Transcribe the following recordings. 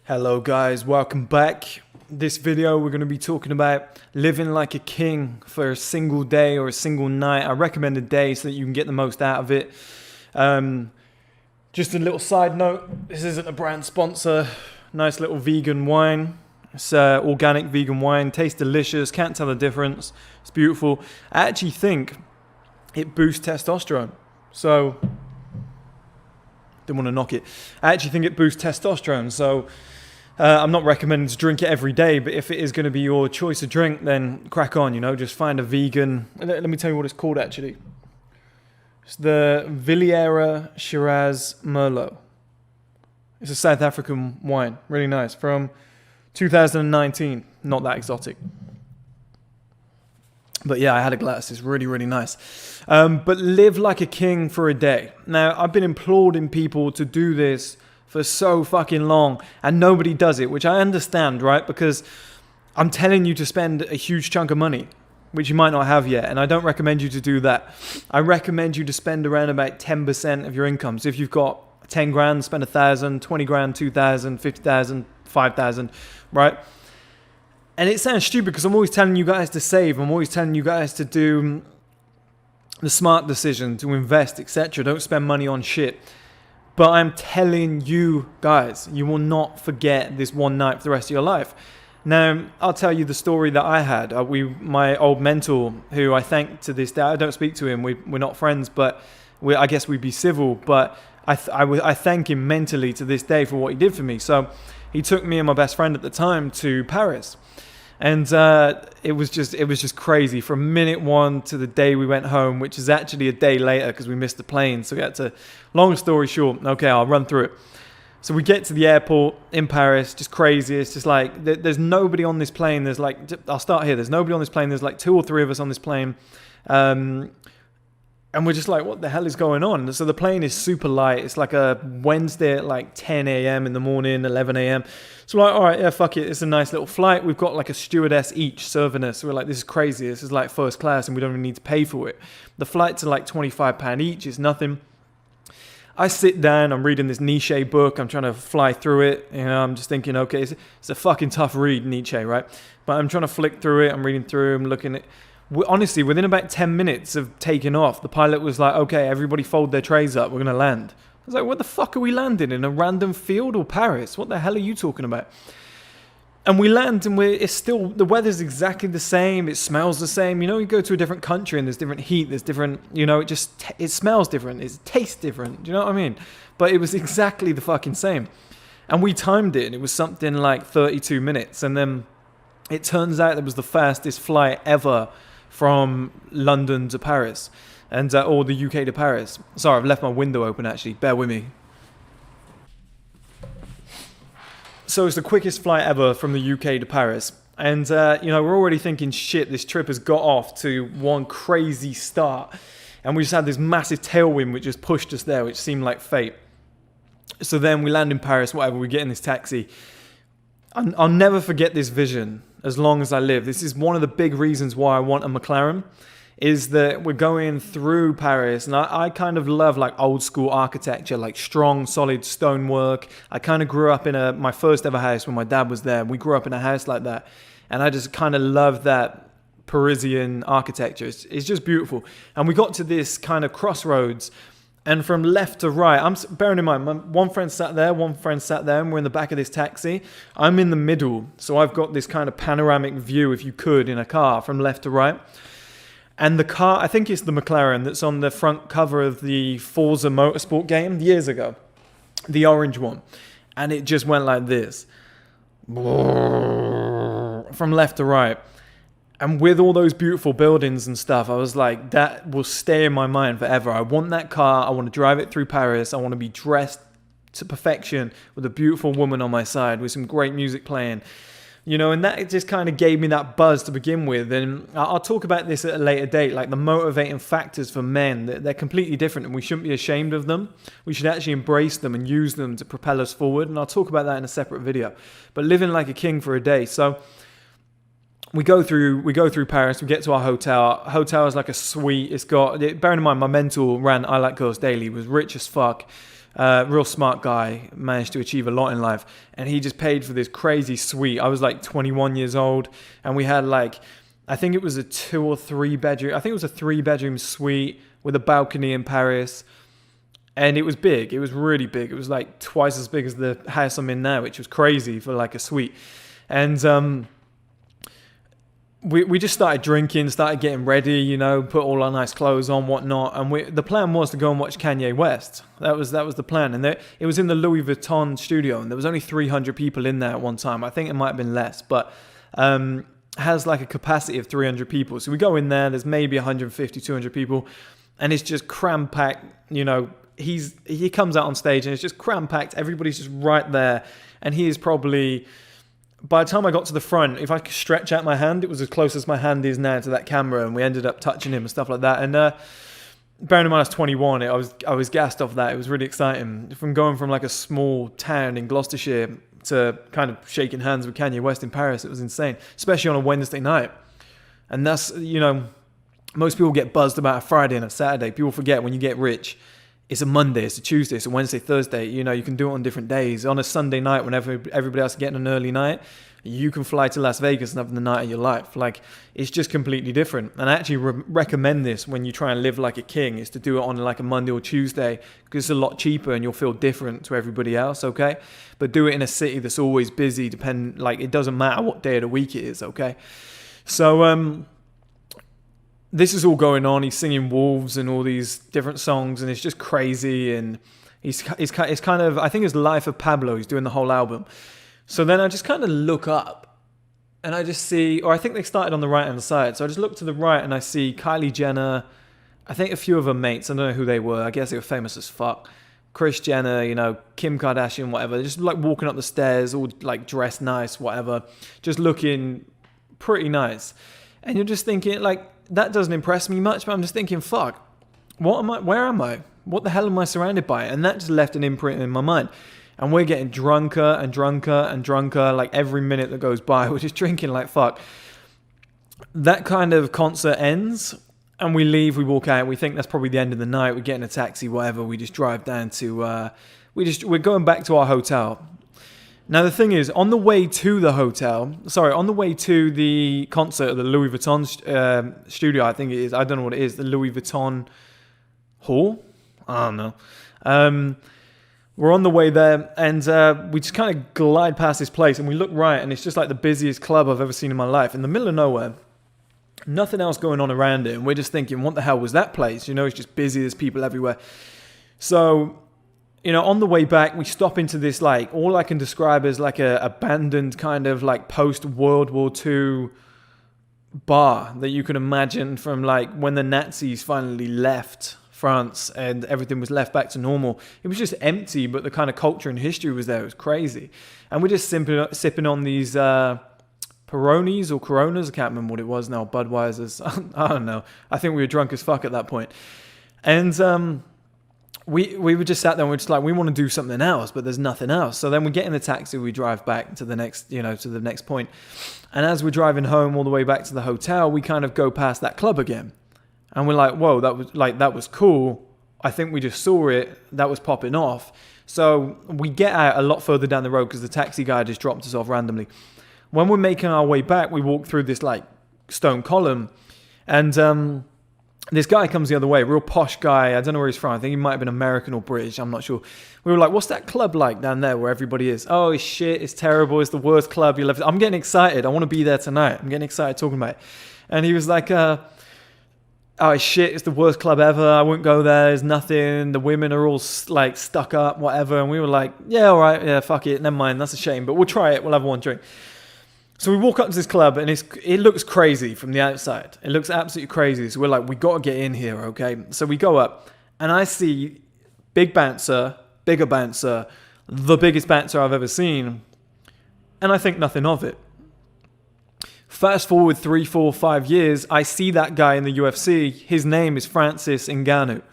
Hello guys, welcome back. This video we're going to be talking about living like a king for a single day or a single night. I recommend a day so that you can get the most out of it. Just a little side note, this isn't a brand sponsor. Nice little vegan wine. It's organic vegan wine, tastes delicious, can't tell the difference. It's beautiful. I actually think it boosts testosterone. So, didn't want to knock it. I actually think it boosts testosterone. So, I'm not recommending to drink it every day, but if it is going to be your choice of drink, then crack on, just find a vegan. Let me tell you what it's called actually. It's the Vieira Shiraz Merlot. It's a South African wine, really nice, from 2019, not that exotic. But yeah, I had a glass, it's really, really nice. But live like a king for a day. Now, I've been imploring people to do this for so fucking long, and nobody does it, which I understand, right? Because I'm telling you to spend a huge chunk of money, which you might not have yet, and I don't recommend you to do that. I recommend you to spend around about 10% of your income. So if you've got 10 grand, spend 1,000, 20 grand, 2,000, 50,000, 5,000, right? And it sounds stupid because I'm always telling you guys to save. I'm always telling you guys to do the smart decision, to invest, etc. Don't spend money on shit. But I'm telling you guys, you will not forget this one night for the rest of your life. Now, I'll tell you the story that I had. My old mentor, who I thank to this day, I don't speak to him, we're not friends, but I guess we'd be civil, but I thank him mentally to this day for what he did for me. So he took me and my best friend at the time to Paris. And it was just crazy from minute one to the day we went home, which is actually a day later because we missed the plane. So we had to, long story short, okay, I'll run through it. So we get to the airport in Paris, just crazy. It's just like, there's nobody on this plane. There's like, I'll start here. There's nobody on this plane. There's like 2 or 3 of us on this plane. And we're just like, what the hell is going on? So the plane is super light. It's like a Wednesday at like 10 a.m. in the morning, 11 a.m. So we're like, all right, yeah, fuck it. It's a nice little flight. We've got like a stewardess each serving us. So we're like, this is crazy. This is like first class and we don't even need to pay for it. The flights are like £25 each. It's nothing. I sit down. I'm reading this Nietzsche book. I'm trying to fly through it. I'm just thinking, okay, it's a fucking tough read, Nietzsche, right? But I'm trying to flick through it. I'm reading through. I'm looking at honestly, within about 10 minutes of taking off, the pilot was like, okay, everybody fold their trays up. We're going to land. I was like, what the fuck are we landing? In a random field or Paris? What the hell are you talking about? And we land and it's still, the weather's exactly the same. It smells the same. You go to a different country and there's different heat. There's different, it smells different. It tastes different. Do you know what I mean? But it was exactly the fucking same. And we timed it and it was something like 32 minutes. And then it turns out it was the fastest flight ever from London to Paris, and or the UK to Paris. Sorry, I've left my window open actually, bear with me. So it's the quickest flight ever from the UK to Paris. And we're already thinking, shit, this trip has got off to one crazy start. And we just had this massive tailwind which just pushed us there, which seemed like fate. So then we land in Paris, whatever, we get in this taxi. I'll never forget this vision as long as I live. This is one of the big reasons why I want a McLaren, is that we're going through Paris, and I kind of love like old school architecture, like strong, solid stonework. I kind of grew up in my first ever house when my dad was there. We grew up in a house like that, and I just kind of love that Parisian architecture. It's just beautiful. And we got to this kind of crossroads, and from left to right, I'm bearing in mind, one friend sat there, and we're in the back of this taxi. I'm in the middle, so I've got this kind of panoramic view, if you could, in a car from left to right. And the car, I think it's the McLaren that's on the front cover of the Forza Motorsport game years ago, the orange one. And it just went like this, from left to right. And with all those beautiful buildings and stuff, I was like, that will stay in my mind forever. I want that car. I want to drive it through Paris. I want to be dressed to perfection with a beautiful woman on my side with some great music playing. And that just kind of gave me that buzz to begin with. And I'll talk about this at a later date, like the motivating factors for men. They're completely different and we shouldn't be ashamed of them. We should actually embrace them and use them to propel us forward. And I'll talk about that in a separate video. But living like a king for a day. So we go through Paris, we get to our hotel. Our hotel is like a suite. It's got, bearing in mind, my mentor ran I Like Girls Daily, was rich as fuck. Real smart guy, managed to achieve a lot in life. And he just paid for this crazy suite. I was like 21 years old, and we had like, I think it was a 2 or 3 bedroom. I think it was a 3-bedroom suite with a balcony in Paris. And it was big. It was really big. It was like twice as big as the house I'm in now, which was crazy for like a suite. And we just started drinking, started getting ready, you know, put all our nice clothes on, whatnot. And the plan was to go and watch Kanye West. That was the plan. And it was in the Louis Vuitton studio, and there was only 300 people in there at one time. I think it might have been less, but has like a capacity of 300 people. So we go in there, there's maybe 150, 200 people, and it's just cram-packed, you know. He comes out on stage and it's just cram-packed. Everybody's just right there. And he is probably, by the time I got to the front, if I could stretch out my hand, it was as close as my hand is now to that camera. And we ended up touching him and stuff like that. And bearing in mind I was 21, I was gassed off that. It was really exciting. From going from like a small town in Gloucestershire to kind of shaking hands with Kanye West in Paris, it was insane. Especially on a Wednesday night. And that's, you know, most people get buzzed about a Friday and a Saturday. People forget when you get rich, it's a Monday, it's a Tuesday, it's a Wednesday, Thursday. You know, you can do it on different days. On a Sunday night, whenever everybody else is getting an early night, you can fly to Las Vegas and have the night of your life. Like, it's just completely different. And I actually recommend this when you try and live like a king, is to do it on like a Monday or Tuesday, because it's a lot cheaper and you'll feel different to everybody else, okay? But do it in a city that's always busy, it doesn't matter what day of the week it is, okay? So, this is all going on. He's singing Wolves and all these different songs, and it's just crazy. And it's kind of, I think it's Life of Pablo. He's doing the whole album. So then I just kind of look up, and I just see, or I think they started on the right-hand side. So I just look to the right, and I see Kylie Jenner, I think a few of her mates. I don't know who they were. I guess they were famous as fuck. Kris Jenner, you know, Kim Kardashian, whatever. They're just like walking up the stairs, all like dressed nice, whatever. Just looking pretty nice. And you're just thinking, like, that doesn't impress me much, but I'm just thinking, fuck, where am I? What the hell am I surrounded by? And that just left an imprint in my mind. And we're getting drunker and drunker and drunker, like every minute that goes by, we're just drinking like fuck. That kind of concert ends, and we leave, we walk out, we think that's probably the end of the night, we get in a taxi, whatever, we just drive down to, we're going back to our hotel. Now, the thing is, on the way to the concert at the Louis Vuitton studio, I think it is. I don't know what it is. The Louis Vuitton Hall? I don't know. We're on the way there, and we just kind of glide past this place, and we look right, and it's just like the busiest club I've ever seen in my life. In the middle of nowhere, nothing else going on around it, and we're just thinking, what the hell was that place? You know, it's just busy. There's people everywhere. So, you know, on the way back, we stop into this, like, all I can describe as like a abandoned kind of like post-World War II bar that you can imagine from like when the Nazis finally left France and everything was left back to normal. It was just empty, but the kind of culture and history was there. It was crazy. And we're just sipping on these Peronis or Coronas. I can't remember what it was now. Budweiser's. I don't know. I think we were drunk as fuck at that point. And we were just sat there and we're just like, we want to do something else, but there's nothing else. So then we get in the taxi, we drive back to the next point. And as we're driving home all the way back to the hotel, we kind of go past that club again. And we're like, whoa, that was cool. I think we just saw it. That was popping off. So we get out a lot further down the road because the taxi guy just dropped us off randomly. When we're making our way back, we walk through this like stone column, and this guy comes the other way, real posh guy. I don't know where he's from. I think he might have been American or British. I'm not sure. We were like, what's that club like down there where everybody is? Oh, it's shit. It's terrible. It's the worst club you'll ever... I'm getting excited. I want to be there tonight. I'm getting excited talking about it. And he was like, oh, it's shit. It's the worst club ever. I wouldn't go there. There's nothing. The women are all like stuck up, whatever. And we were like, yeah, all right. Yeah, fuck it. Never mind. That's a shame. But we'll try it. We'll have one drink. So we walk up to this club, and it looks crazy from the outside. It looks absolutely crazy. So we're like, we got to get in here, okay? So we go up, and I see bigger bouncer, the biggest bouncer I've ever seen, and I think nothing of it. Fast forward 3, 4, 5 years, I see that guy in the UFC. His name is Francis Ngannou.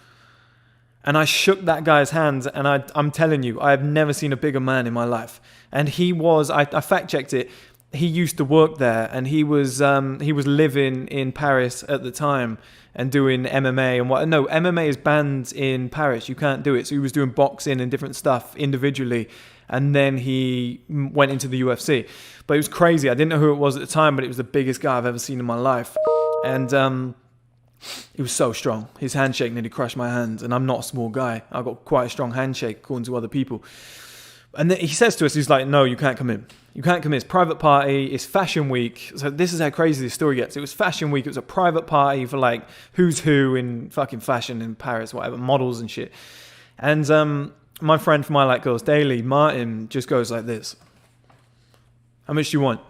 And I shook that guy's hands, and I'm telling you, I have never seen a bigger man in my life. And he was, I fact-checked it, he used to work there, and he was living in Paris at the time, and doing MMA and what. No, MMA is banned in Paris. You can't do it. So he was doing boxing and different stuff individually, and then he went into the UFC. But it was crazy. I didn't know who it was at the time, but it was the biggest guy I've ever seen in my life. And he was so strong. His handshake nearly crushed my hands, and I'm not a small guy. I've got quite a strong handshake according to other people. And then he says to us, he's like, no, you can't come in. You can't come in. It's private party. It's fashion week. So this is how crazy this story gets. It was fashion week. It was a private party for like who's who in fucking fashion in Paris, whatever, models and shit. And my friend from I Like Girls Daily, Martin, just goes like this. How much do you want?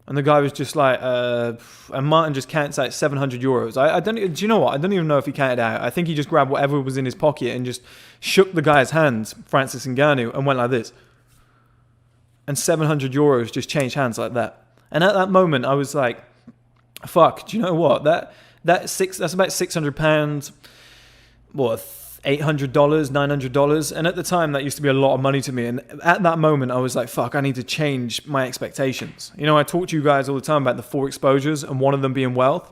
And the guy was just like, and Martin just counts out 700 euros. I don't, do you know what? I don't even know if he counted out. I think he just grabbed whatever was in his pocket and just shook the guy's hands, Francis Ngannou, and went like this. And 700 euros just changed hands like that. And at that moment, I was like, fuck, do you know what? That's about £600, what, $800, $900. And at the time, that used to be a lot of money to me. And at that moment, I was like, fuck, I need to change my expectations. You know, I talk to you guys all the time about the 4 exposures and one of them being wealth.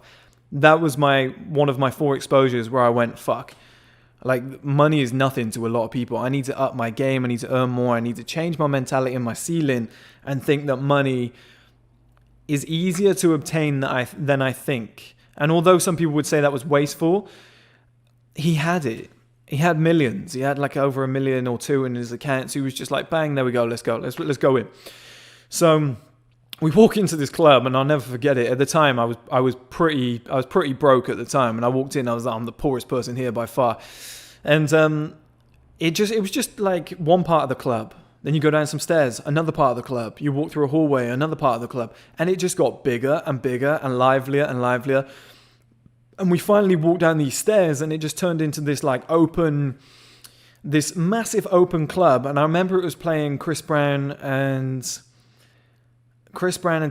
That was one of my 4 exposures where I went, fuck. Like, money is nothing to a lot of people. I need to up my game. I need to earn more. I need to change my mentality and my ceiling and think that money is easier to obtain than I think. And although some people would say that was wasteful, he had it. He had millions. He had like over $1 million or 2 in his account. So he was just like, bang, there we go. Let's go. Let's go in. So we walk into this club, and I'll never forget it. At the time, I was pretty broke at the time, and I walked in. I was like, I'm the poorest person here by far, and it was just like one part of the club. Then you go down some stairs, another part of the club. You walk through a hallway, another part of the club, and it just got bigger and bigger and livelier and livelier. And we finally walked down these stairs, and it just turned into this this massive open club. And I remember it was playing Chris Brown and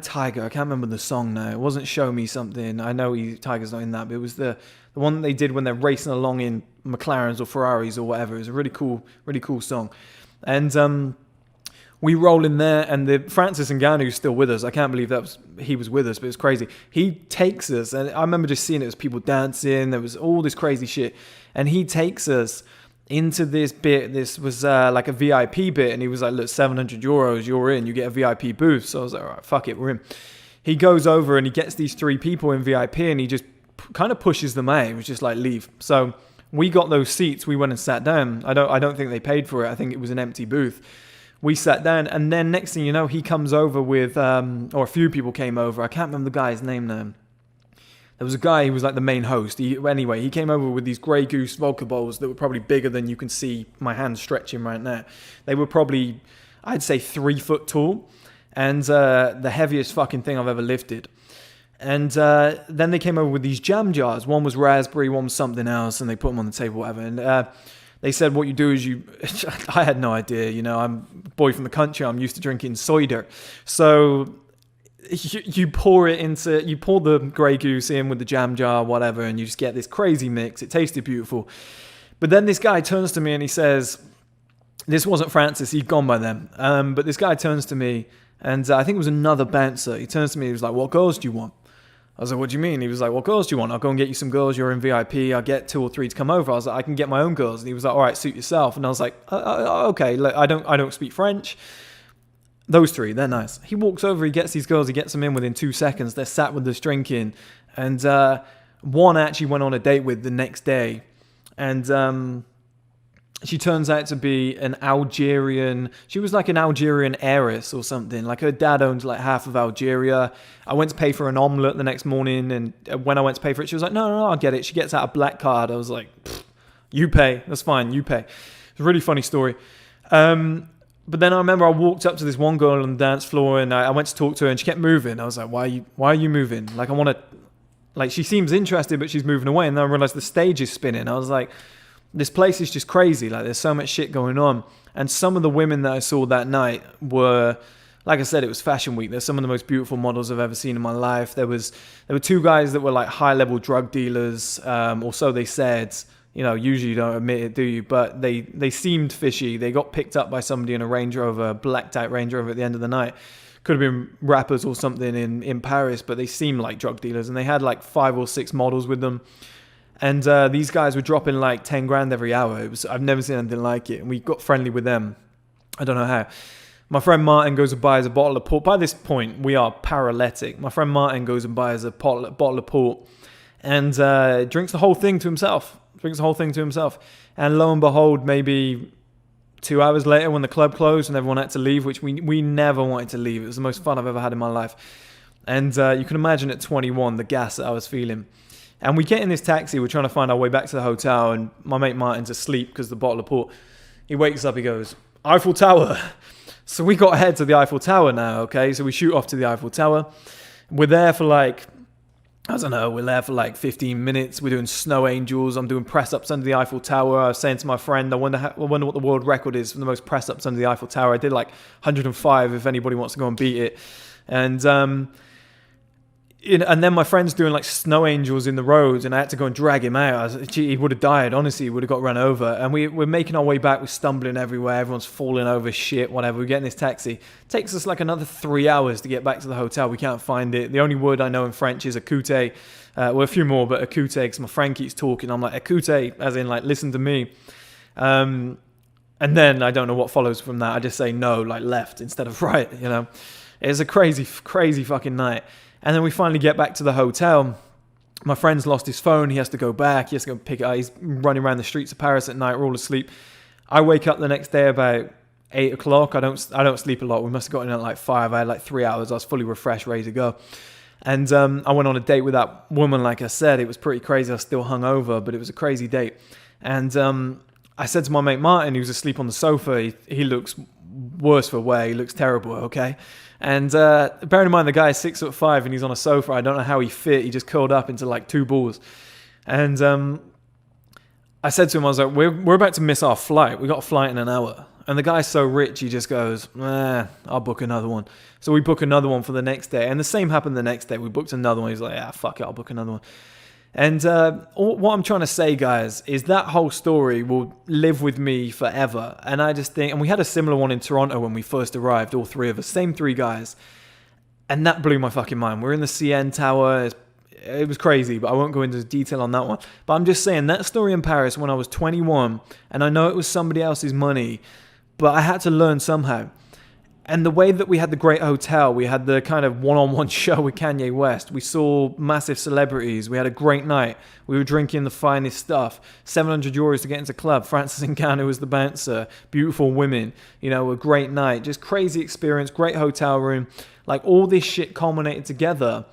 Tiger. I can't remember the song now. It wasn't Show Me Something. I know Tiger's not in that, but it was the one that they did when they're racing along in McLarens or Ferraris or whatever. It was a really cool song. And we roll in there, and the Francis Ngannou's still with us. I can't believe he was with us, but it's crazy. He takes us, and I remember just seeing it as people dancing. There was all this crazy shit, and he takes us into this bit. This was like a VIP bit, and he was like, look, 700 euros, you're in, you get a VIP booth. So I was like, all right, fuck it, we're in. He goes over and he gets these 3 people in VIP, and he just kind of pushes them out. He was just like, leave. So we got those seats. We went and sat down. I don't think they paid for it. I think it was an empty booth. We sat down, and then next thing you know, he comes over with, or a few people came over. I can't remember the guy's name now. There was a guy who was like the main host. He came over with these Grey Goose vodka bowls that were probably bigger than you can see my hand stretching right now. They were probably, I'd say, 3 foot tall, and the heaviest fucking thing I've ever lifted. And then they came over with these jam jars. One was raspberry, one was something else, and they put them on the table, whatever. And they said, what you do is I had no idea, you know, I'm a boy from the country, I'm used to drinking cider. So you pour the Grey Goose in with the jam jar, whatever, and you just get this crazy mix. It tasted beautiful. But then this guy turns to me and he says, this wasn't Francis, he'd gone by then. But this guy turns to me, and I think it was another bouncer. He turns to me, he was like, what girls do you want? I was like, what do you mean? He was like, what girls do you want? I'll go and get you some girls. You're in VIP. I'll get 2 or 3 to come over. I was like, I can get my own girls. And he was like, all right, suit yourself. And I was like, okay, look, I don't speak French. Those 3, they're nice. He walks over, he gets these girls, he gets them in within 2 seconds. They're sat with us drinking. And one actually went on a date with the next day. And she turns out to be she was like an Algerian heiress or something. Like her dad owned like half of Algeria. I went to pay for an omelette the next morning, and when I went to pay for it, she was like, no, I'll get it. She gets out a black card. I was like, you pay. That's fine, you pay. It's a really funny story. But then I remember I walked up to this one girl on the dance floor, and I went to talk to her, and she kept moving. I was like, why are you moving? Like, she seems interested, but she's moving away. And then I realized the stage is spinning. I was like, this place is just crazy. Like, there's so much shit going on. And some of the women that I saw that night were, like I said, it was fashion week. They're some of the most beautiful models I've ever seen in my life. There were 2 guys that were like high-level drug dealers, or so they said. You know, usually you don't admit it, do you? But they seemed fishy. They got picked up by somebody in a Range Rover, blacked-out Range Rover at the end of the night. Could have been rappers or something in Paris, but they seemed like drug dealers. And they had like 5 or 6 models with them. And these guys were dropping like 10 grand every hour. I've never seen anything like it. And we got friendly with them. I don't know how. My friend Martin goes and buys a bottle of port. By this point, we are paralytic. My friend Martin goes and buys a bottle of port and drinks the whole thing to himself. And lo and behold, maybe 2 hours later when the club closed and everyone had to leave, which we never wanted to leave. It was the most fun I've ever had in my life. And you can imagine at 21, the gas that I was feeling. And we get in this taxi, we're trying to find our way back to the hotel, and my mate Martin's asleep because the bottle of port. He wakes up, he goes, Eiffel Tower. So we got ahead to the Eiffel Tower now, okay? So we shoot off to the Eiffel Tower. We're there for like 15 minutes. We're doing snow angels. I'm doing press-ups under the Eiffel Tower. I was saying to my friend, I wonder what the world record is for the most press-ups under the Eiffel Tower. I did like 105 if anybody wants to go and beat it. And then my friend's doing like snow angels in the roads, and I had to go and drag him out. He would have died, honestly. He would have got run over. And we're making our way back. We're stumbling everywhere. Everyone's falling over, shit, whatever. We get in this taxi. It takes us like another 3 hours to get back to the hotel. We can't find it. The only word I know in French is écoutez. Well, a few more, but écoutez, because my friend keeps talking. I'm like, écoutez, as in like, listen to me. And then I don't know what follows from that. I just say no, like left instead of right, you know. It's a crazy, crazy fucking night. And then we finally get back to the hotel. My friend's lost his phone. He has to go back. He has to go pick it up. He's running around the streets of Paris at night. We're all asleep. I wake up the next day about 8 o'clock. I don't sleep a lot. We must have gotten in at like 5. I had like 3 hours. I was fully refreshed, ready to go. And I went on a date with that woman. Like I said, it was pretty crazy. I was still hungover, but it was a crazy date. And I said to my mate Martin, who was asleep on the sofa, he looks worse for wear. He looks terrible, okay? And bearing in mind the guy is 6'5" and he's on a sofa. I don't know how he fit. He just curled up into like 2 balls. And I said to him, I was like, we're about to miss our flight. We got a flight in an hour. And the guy's so rich, he just goes, I'll book another one. So we book another one for the next day. And the same happened the next day. We booked another one. He's like, yeah, fuck it, I'll book another one. And what I'm trying to say, guys, is that whole story will live with me forever. And I just think, and we had a similar one in Toronto when we first arrived, all 3 of us, same 3 guys. And that blew my fucking mind. We're in the CN Tower. It was crazy, but I won't go into detail on that one. But I'm just saying, that story in Paris when I was 21, and I know it was somebody else's money, but I had to learn somehow. And the way that we had the great hotel, we had the kind of one-on-one show with Kanye West. We saw massive celebrities. We had a great night. We were drinking the finest stuff. 700 euros to get into club. Francis Ngannou was the bouncer. Beautiful women. You know, a great night. Just crazy experience. Great hotel room. Like all this shit culminated together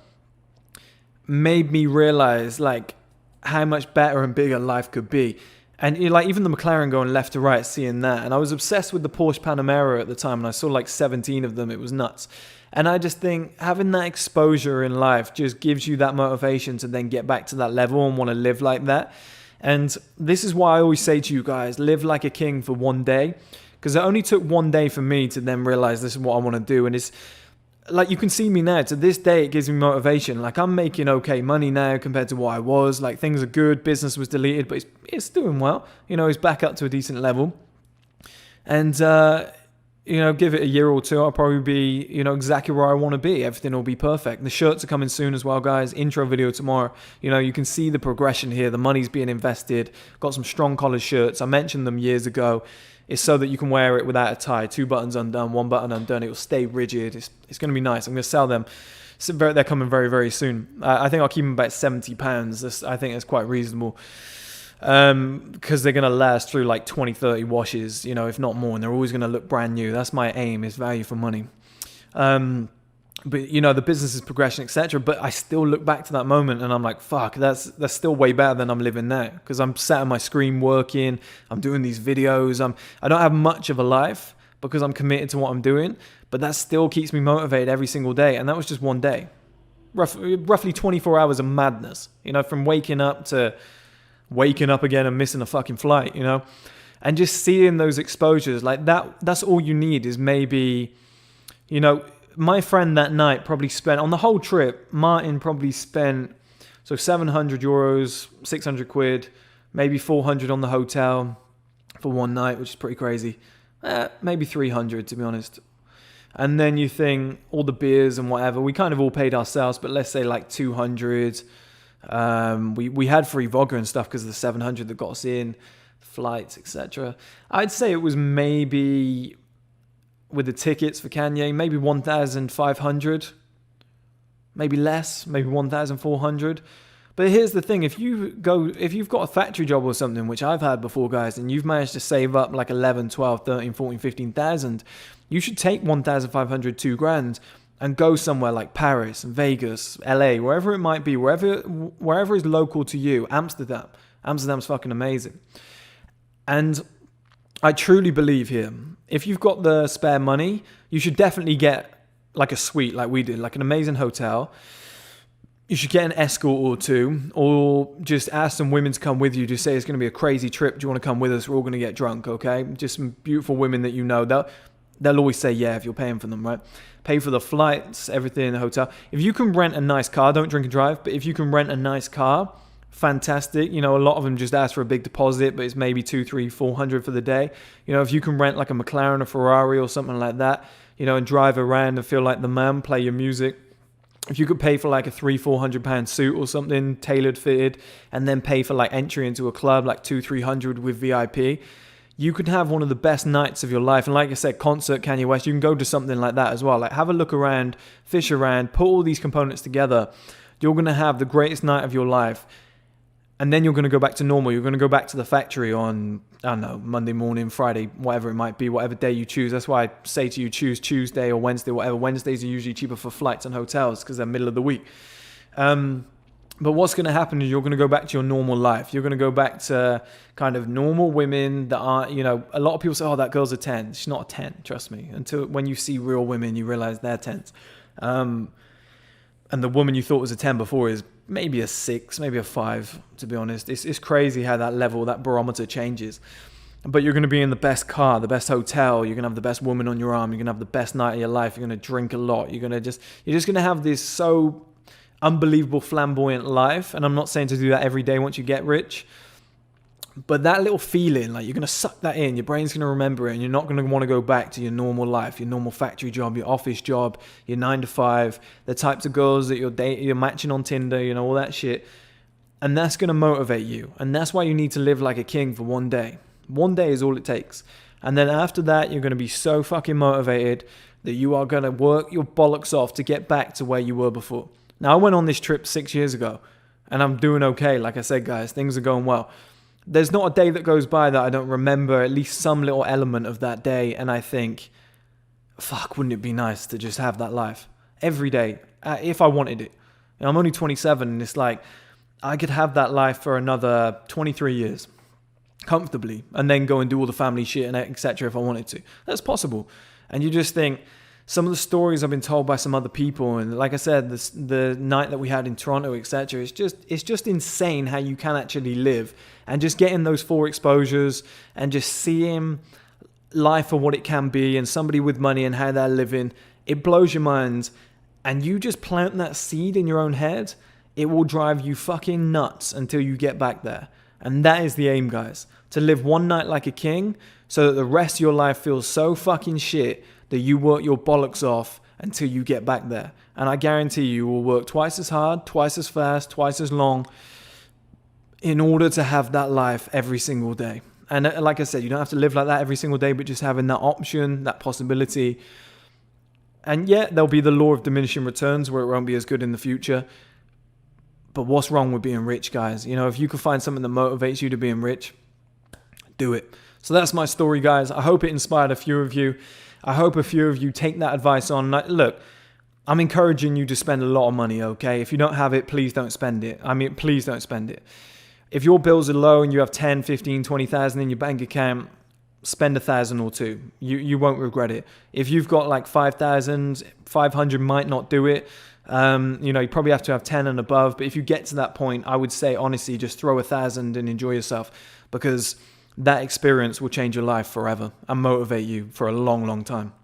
made me realize like how much better and bigger life could be. And like even the McLaren going left to right, seeing that. And I was obsessed with the Porsche Panamera at the time, and I saw like 17 of them. It was nuts. And I just think having that exposure in life just gives you that motivation to then get back to that level and want to live like that. And this is why I always say to you guys, live like a king for one day. Because it only took one day for me to then realize this is what I want to do. And it's like, you can see me now. To this day, it gives me motivation. Like, I'm making okay money now compared to what I was. Like, things are good. Business was deleted, but it's doing well. You know, it's back up to a decent level. And, you know, give it a year or two, I'll probably be, you know, exactly where I want to be. Everything will be perfect. The shirts are coming soon as well, guys. Intro video tomorrow. You know, you can see the progression here. The money's being invested. Got some strong collar shirts. I mentioned them years ago. It's so that you can wear it without a tie. 2 buttons undone, 1 button undone. It will stay rigid. It's going to be nice. I'm going to sell them. So they're coming very, very soon. I think I'll keep them about £70. I think that's quite reasonable. Because they're going to last through like 20, 30 washes, you know, if not more. And they're always going to look brand new. That's my aim, is value for money. But, you know, the business is progression, etc. But I still look back to that moment and I'm like, fuck, that's still way better than I'm living now. Because I'm sat on my screen working. I'm doing these videos. I don't have much of a life because I'm committed to what I'm doing. But that still keeps me motivated every single day. And that was just one day. Roughly 24 hours of madness. You know, from waking up to waking up again and missing a fucking flight, you know. And just seeing those exposures like that's all you need. Is maybe, you know, my friend that night probably spent, on the whole trip, Martin probably spent, so 700 euros, 600 quid, maybe 400 on the hotel for one night, which is pretty crazy. Maybe 300, to be honest. And then you think all the beers and whatever, we kind of all paid ourselves, but let's say like 200. We had free vodka and stuff because of the 700 that got us in, flights, etc. I'd say it was maybe, with the tickets for Kanye, maybe 1,500, maybe less, maybe 1,400. But here's the thing, if you've got a factory job or something, which I've had before, guys, and you've managed to save up like 11, 12, 13, 14, 15,000, you should take 1,500, 2 grand, and go somewhere like Paris, Vegas, LA, wherever it might be, wherever is local to you. Amsterdam. Amsterdam's fucking amazing. And I truly believe here, if you've got the spare money, you should definitely get like a suite like we did, like an amazing hotel. You should get an escort or two, or just ask some women to come with you. Just say it's going to be a crazy trip. Do you want to come with us? We're all going to get drunk, okay? Just some beautiful women that you know. They'll always say yeah if you're paying for them, right? Pay for the flights, everything in the hotel. If you can rent a nice car, don't drink and drive, but if you can rent a nice car, fantastic. You know, a lot of them just ask for a big deposit, but it's maybe 200, 300, 400 for the day. You know, if you can rent like a McLaren, a Ferrari or something like that, you know, and drive around and feel like the man, play your music. If you could pay for like a £300-400 suit or something, tailored fitted, and then pay for like entry into a club like 200-300 with VIP, you could have one of the best nights of your life. And like I said, concert, Kanye West, you can go to something like that as well. Like have a look around, fish around, put all these components together. You're going to have the greatest night of your life. And then you're going to go back to normal. You're going to go back to the factory on, I don't know, Monday morning, Friday, whatever it might be, whatever day you choose. That's why I say to you, choose Tuesday or Wednesday, whatever. Wednesdays are usually cheaper for flights and hotels because they're middle of the week. But what's going to happen is you're going to go back to your normal life. You're going to go back to kind of normal women that aren't, you know, a lot of people say, oh, that girl's a 10. She's not a 10, trust me. Until when you see real women, you realize they're 10s. And the woman you thought was a 10 before is maybe a 6, maybe a 5, to be honest. It's crazy how that level, that barometer changes. But you're going to be in the best car, the best hotel. You're going to have the best woman on your arm. You're going to have the best night of your life. You're going to drink a lot. You're just going to have this so unbelievable flamboyant life. And I'm not saying to do that every day once you get rich. But that little feeling, like you're going to suck that in, your brain's going to remember it, and you're not going to want to go back to your normal life, your normal factory job, your office job, your 9 to 5, the types of girls that you're matching on Tinder, you know, all that shit. And that's going to motivate you. And that's why you need to live like a king for one day. One day is all it takes. And then after that, you're going to be so fucking motivated that you are going to work your bollocks off to get back to where you were before. Now, I went on this trip 6 years ago, and I'm doing okay. Like I said, guys, things are going well. There's not a day that goes by that I don't remember at least some little element of that day, and I think, fuck, wouldn't it be nice to just have that life every day if I wanted it? And I'm only 27, and it's like I could have that life for another 23 years comfortably, and then go and do all the family shit and etc. if I wanted to. That's possible. And you just think, some of the stories I've been told by some other people, and like I said, the night that we had in Toronto, etc. It's just insane how you can actually live, and just getting those 4 exposures and just seeing life for what it can be, and somebody with money and how they're living, it blows your mind. And you just plant that seed in your own head, it will drive you fucking nuts until you get back there. And that is the aim, guys, to live one night like a king, so that the rest of your life feels so fucking shit that you work your bollocks off until you get back there. And I guarantee you will work twice as hard, twice as fast, twice as long in order to have that life every single day. And like I said, you don't have to live like that every single day, but just having that option, that possibility. And yeah, there'll be the law of diminishing returns where it won't be as good in the future. But what's wrong with being rich, guys? You know, if you can find something that motivates you to being rich, do it. So that's my story, guys. I hope it inspired a few of you. I hope a few of you take that advice on. Look, I'm encouraging you to spend a lot of money, okay? If you don't have it, please don't spend it. I mean, please don't spend it. If your bills are low and you have 10, 15, 20,000 in your bank account, spend 1,000 or 2. You won't regret it. If you've got like 5,000, 500 might not do it. You know, you probably have to have 10 and above. But if you get to that point, I would say, honestly, just throw 1,000 and enjoy yourself, because that experience will change your life forever and motivate you for a long, long time.